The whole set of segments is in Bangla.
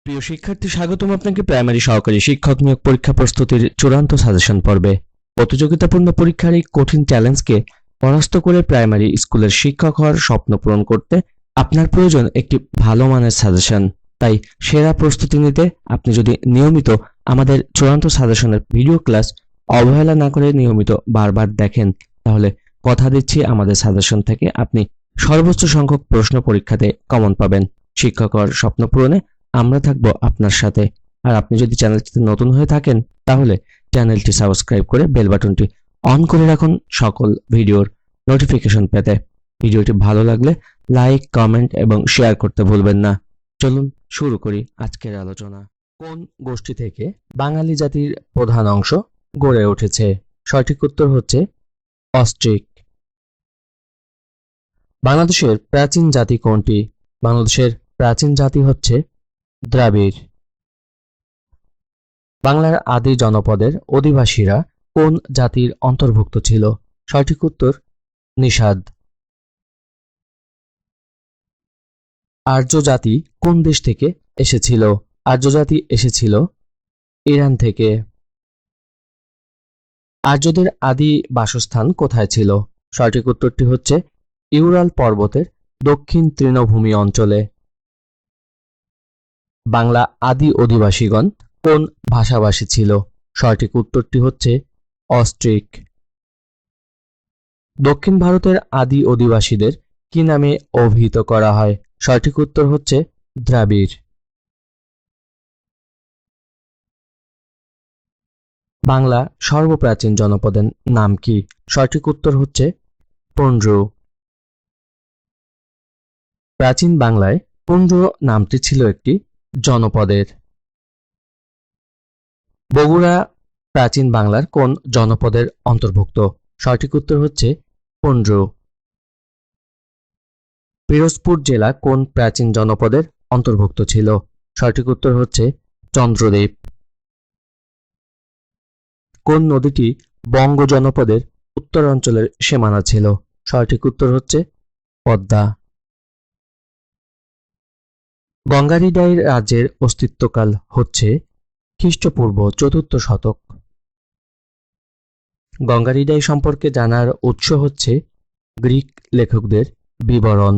প্রিয় শিক্ষার্থী, স্বাগতম আপনাকে প্রাইমারি সহকারী শিক্ষক নিয়োগ পরীক্ষা প্রস্তুতির চূড়ান্ত সাজেশন পর্বে। প্রতিযোগিতাপূর্ণ পরীক্ষার এই কঠিন চ্যালেঞ্জকে পরাস্ত করে প্রাইমারি স্কুলের শিক্ষক হওয়ার স্বপ্ন পূরণ করতে আপনার প্রয়োজন একটি ভালো মানের সাজেশন। তাই সেরা প্রস্তুতি নিতে আপনি যদি নিয়মিত আমাদের চূড়ান্ত সাজেশনের ভিডিও ক্লাস অবহেলা না করে নিয়মিত বারবার দেখেন, তাহলে কথা দিচ্ছি আমাদের সাজেশন থেকে আপনি সর্বোচ্চ সংখ্যক প্রশ্ন পরীক্ষাতে কমন পাবেন। শিক্ষক হওয়ার স্বপ্ন পূরণে আমরা থাকবো আপনার সাথে। আর আপনি যদি চ্যানেলটিতে নতুন হয়ে থাকেন, তাহলে চ্যানেলটি সাবস্ক্রাইব করে বেল বাটনটি অন করে রাখুন সকল ভিডিওর নোটিফিকেশন পেতে। ভিডিওটি ভালো লাগলে লাইক, কমেন্ট এবং শেয়ার করতে ভুলবেন না। চলুন শুরু করি আজকের আলোচনা। কোন গোষ্ঠী থেকে বাঙালি জাতির প্রধান অংশ গড়ে উঠেছে? সঠিক উত্তর হচ্ছে অস্ট্রিক। বাংলাদেশের প্রাচীন জাতি কোনটি? বাংলাদেশের প্রাচীন জাতি হচ্ছে দ্রাবিড়। বাংলার আদি জনপদের অধিবাসীরা কোন জাতির অন্তর্ভুক্ত ছিল? সঠিক উত্তর নিষাদ। আর্য জাতি কোন দেশ থেকে এসেছিল? আর্য জাতি এসেছিল ইরান থেকে। আর্যদের আদি বাসস্থান কোথায় ছিল? সঠিক উত্তরটি হচ্ছে ইউরাল পর্বতের দক্ষিণ তৃণভূমি অঞ্চলে। বাংলা আদি অধিবাসীগণ কোন ভাষাভাষী ছিল? সঠিক উত্তরটি হচ্ছে অস্ট্রিক। দক্ষিণ ভারতের আদি অধিবাসীদের কি নামে অভিহিত করা হয়? সঠিক উত্তর হচ্ছে দ্রাবিড়। বাংলা সর্বপ্রাচীন জনপদের নাম কি? সঠিক উত্তর হচ্ছে পুন্ড্র। প্রাচীন বাংলায় পুন্ড্র নামটি ছিল একটি জনপদের। বগুড়া প্রাচীন বাংলার কোন জনপদের অন্তর্ভুক্ত? সঠিক উত্তর হচ্ছে পুন্ড্র। পিরোজপুর জেলা কোন প্রাচীন জনপদের অন্তর্ভুক্ত ছিল? সঠিক উত্তর হচ্ছে চন্দ্রদ্বীপ। কোন নদীটি বঙ্গ জনপদের উত্তরাঞ্চলের সীমানা ছিল? সঠিক উত্তর হচ্ছে পদ্মা। গঙ্গারিডাই রাজ্যের অস্তিত্বকাল হচ্ছে খ্রিস্টপূর্ব ৪র্থ শতক। গঙ্গারিডাই সম্পর্কে জানার উৎস হচ্ছে গ্রিক লেখকদের বিবরণ।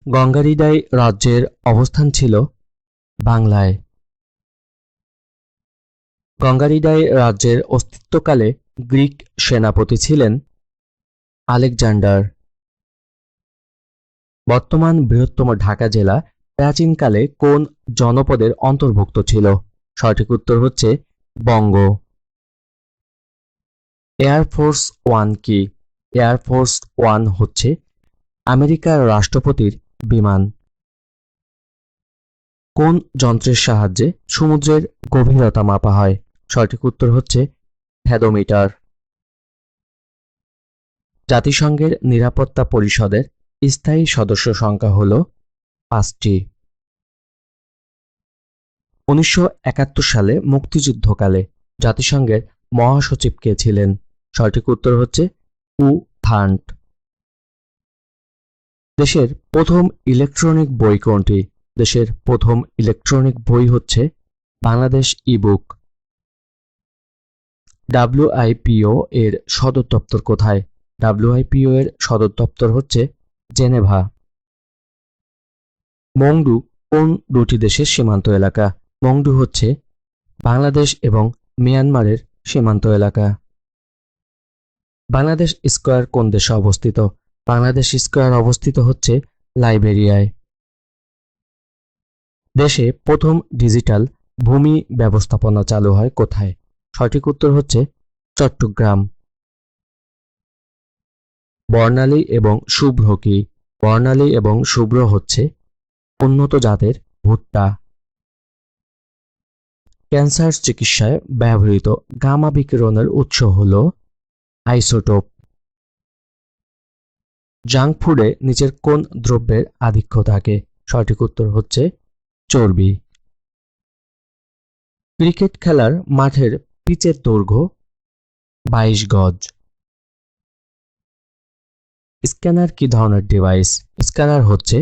গঙ্গারিডাই রাজ্যের অবস্থান ছিল বাংলায়। গঙ্গারিডাই রাজ্যের অস্তিত্বকালে গ্রিক সেনাপতি ছিলেন আলেকজান্ডার। বর্তমান বৃহত্তম ঢাকা জেলা প্রাচীনকালে কোন জনপদের অন্তর্ভুক্ত ছিল? সঠিক উত্তর হচ্ছে বঙ্গ। এয়ারফোর্স ওয়ান কি? এয়ারফোর্স ওয়ান হচ্ছে আমেরিকার রাষ্ট্রপতির বিমান। কোন যন্ত্রের সাহায্যে সমুদ্রের গভীরতা মাপা হয়? সঠিক উত্তর হচ্ছে থ্যাদোমিটার। জাতিসংঘের নিরাপত্তা পরিষদের স্থায়ী সদস্য সংখ্যা হল 5টি। 1971 সালে মুক্তিযুদ্ধকালে জাতিসংঘের মহাসচিব কে ছিলেন? সঠিক উত্তর হচ্ছে উ থান্ট। দেশের প্রথম ইলেকট্রনিক বই কোনটি? দেশের প্রথম ইলেকট্রনিক বই হচ্ছে বাংলাদেশ ই-বুক। ডাব্লিউআইপিও এর সদর দপ্তর কোথায়? ডাব্লিউআইপিও এর সদর দপ্তর হচ্ছে জেনেভা। মংডু কোন দুটি দেশের সীমান্ত এলাকা? মংডু হচ্ছে বাংলাদেশ এবং মিয়ানমারের সীমান্ত এলাকা। বাংলাদেশ স্কয়ার কোন দেশে অবস্থিত? বাংলাদেশ স্কয়ার অবস্থিত হচ্ছে লাইবেরিয়ায়। দেশে প্রথম ডিজিটাল ভূমি ব্যবস্থাপনা চালু হয় কোথায়? সঠিক উত্তর হচ্ছে চট্টগ্রাম। বর্ণালী এবং শুভ্র কি? বর্ণালী এবং শুভ্র হচ্ছে উন্নত জাতের ভুট্টা। ক্যান্সার চিকিৎসায় ব্যবহৃত গামা বিকিরণের উৎস হল আইসোটোপ। জাঙ্ক ফুডে নিচের কোন দ্রব্যের আধিক্য থাকে? সঠিক উত্তর হচ্ছে চর্বি। ক্রিকেট খেলার মাঠের পিচের দৈর্ঘ্য 22 গজ। স্ক্যানার কি ধরনের ডিভাইস? স্ক্যানার হচ্ছে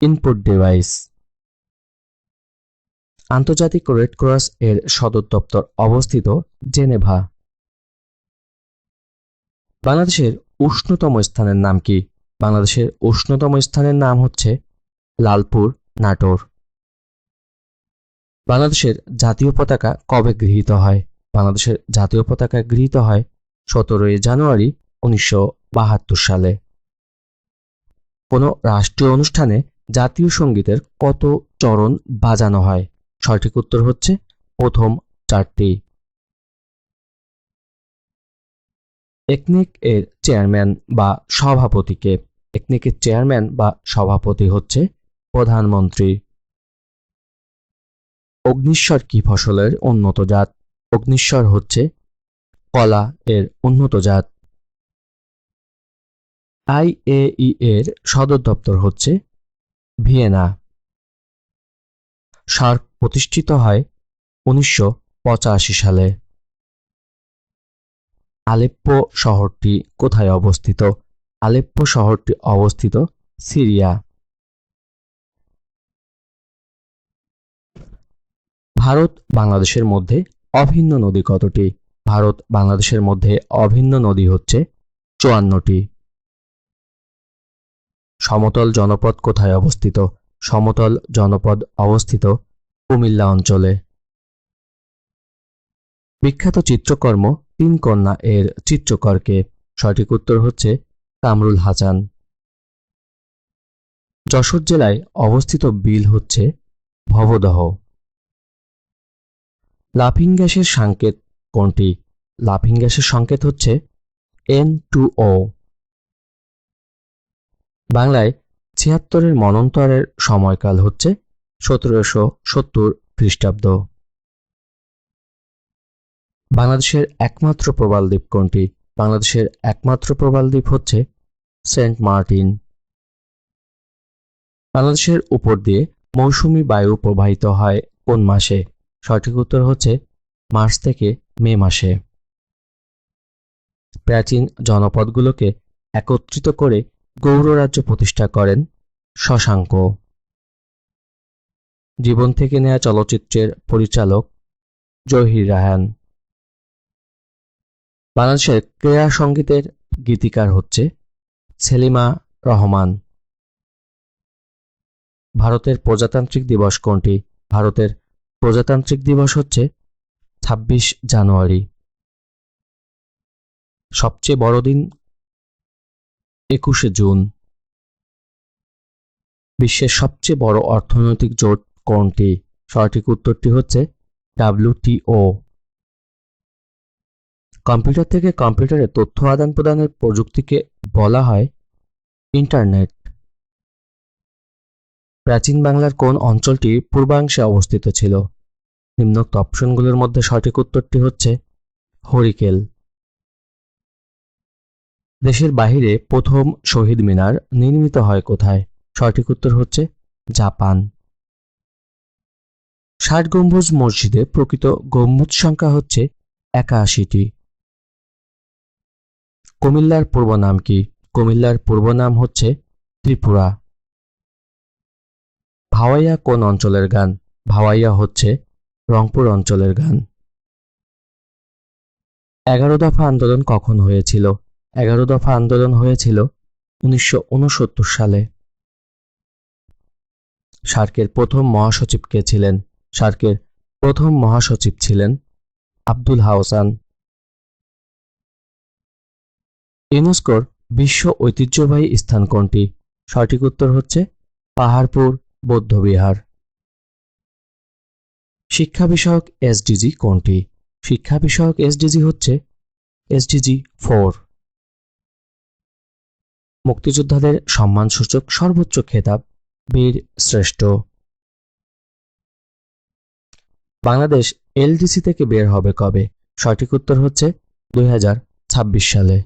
ইনপুট ডিভাইস। আন্তর্জাতিক রেড ক্রস এর সদর দপ্তর অবস্থিত জেনেভা। বাংলাদেশের উষ্ণতম স্থানের নাম কি? বাংলাদেশের উষ্ণতম স্থানের নাম হচ্ছে লালপুর, নাটোর। বাংলাদেশের জাতীয় পতাকা কবে গৃহীত হয়? বাংলাদেশের জাতীয় পতাকা গৃহীত হয় 17 জানুয়ারি 1972 সালে। কোনো রাষ্ট্রীয় অনুষ্ঠানে জাতীয় সঙ্গীতের কত চরণ বাজানো হয়? সঠিক উত্তর হচ্ছে প্রথম 4টি। একনেক এর চেয়ারম্যান বা সভাপতি কে? একনেকের চেয়ারম্যান বা সভাপতি হচ্ছে প্রধানমন্ত্রী। অগ্নিশ্বর কি ফসলের উন্নত জাত? অগ্নিশ্বর হচ্ছে কলা এর উন্নত জাত। IAEA এর সদর দপ্তর হচ্ছে ভিয়েনা। সার্ক প্রতিষ্ঠিত হয় 1985 সালে। আলেপ্পো শহরটি কোথায় অবস্থিত? আলেপ্পো শহরটি অবস্থিত সিরিয়া। ভারত বাংলাদেশের মধ্যে অভিন্ন নদী কতটি? ভারত বাংলাদেশের মধ্যে অভিন্ন নদী হচ্ছে 54টি। সমতল জনপদ কোথায় অবস্থিত? সমতল জনপদ অবস্থিত কুমিল্লা অঞ্চলে। বিখ্যাত চিত্রকর্ম তিন কন্যা এর চিত্রকর কে? সঠিক উত্তর হচ্ছে কামরুল হাসান। যশোর জেলায় অবস্থিত বিল হচ্ছে ভবদহ। লাফিং গ্যাসের সংকেত কোনটি? লাফিং গ্যাসের সংকেত হচ্ছে N2O। বাংলায় 76-এর মন্বন্তরের সময়কাল হচ্ছে 1770 খ্রিস্টাব্দ। বাংলাদেশের একমাত্র প্রবাল দ্বীপ কোনটি? বাংলাদেশের একমাত্র প্রবাল দ্বীপ হচ্ছে সেন্ট মার্টিন। বাংলাদেশের উপর দিয়ে মৌসুমী বায়ু প্রবাহিত হয় কোন মাসে? সঠিক উত্তর হচ্ছে মার্চ থেকে মে মাসে। প্রাচীন জনপদগুলোকে একত্রিত করে গৌড় রাজ্য প্রতিষ্ঠা করেন শশাঙ্ক। জীবন থেকে নেয়া চলচ্চিত্রের পরিচালক জহির রায়হান। বাংলাদেশের ক্রীড়া সঙ্গীতের গীতিকার হচ্ছে সেলিমা রহমান। ভারতের প্রজাতান্ত্রিক দিবস কোনটি? ভারতের প্রজাতান্ত্রিক দিবস হচ্ছে 26 জানুয়ারি। সবচেয়ে বড় দিন 21শে জুন। বিশ্বের সবচেয়ে বড় অর্থনৈতিক জোট কোনটি? সঠিক উত্তরটি হচ্ছে WTO। কম্পিউটার থেকে কম্পিউটারে তথ্য আদান প্রদানের প্রযুক্তিকে বলা হয় ইন্টারনেট। প্রাচীন বাংলার কোন অঞ্চলটি পূর্বাংশে অবস্থিত ছিল? নিম্নোক্ত অপশনগুলোর মধ্যে সঠিক উত্তরটি হচ্ছে হরিকেল। দেশের বাহিরে প্রথম শহীদ মিনার নির্মিত হয় কোথায়? সঠিক উত্তর হচ্ছে জাপান। 60 গম্বুজ মসজিদে প্রকৃত গম্বুজ সংখ্যা হচ্ছে 81টি। কুমিল্লার পূর্ব নাম কি? কুমিল্লার পূর্ব নাম হচ্ছে ত্রিপুরা। ভাওয়াইয়া কোন অঞ্চলের গান? ভাওয়াইয়া হচ্ছে রংপুর অঞ্চলের গান। 11 দফা আন্দোলন কখন হয়েছিল? 11 দফা আন্দোলন হয়েছিল 1969 সালে। সার্কের প্রথম মহাসচিব কে ছিলেন? সার্কের প্রথম মহাসচিব ছিলেন আব্দুল হাসান। ইউনেস্কোর বিশ্ব ঐতিহ্যবাহী স্থান কোনটি? সঠিক উত্তর হচ্ছে পাহাড়পুর বৌদ্ধবিহার। শিক্ষা বিষয়ক SDG কোনটি? শিক্ষা বিষয়ক SDG হচ্ছে SDG 4। মুক্তিযোদ্ধাদের সম্মানসূচক সর্বোচ্চ খেতাব বীর শ্রেষ্ঠ। বাংলাদেশ LDC থেকে বের হবে কবে? সঠিক উত্তর হচ্ছে 2026 সালে।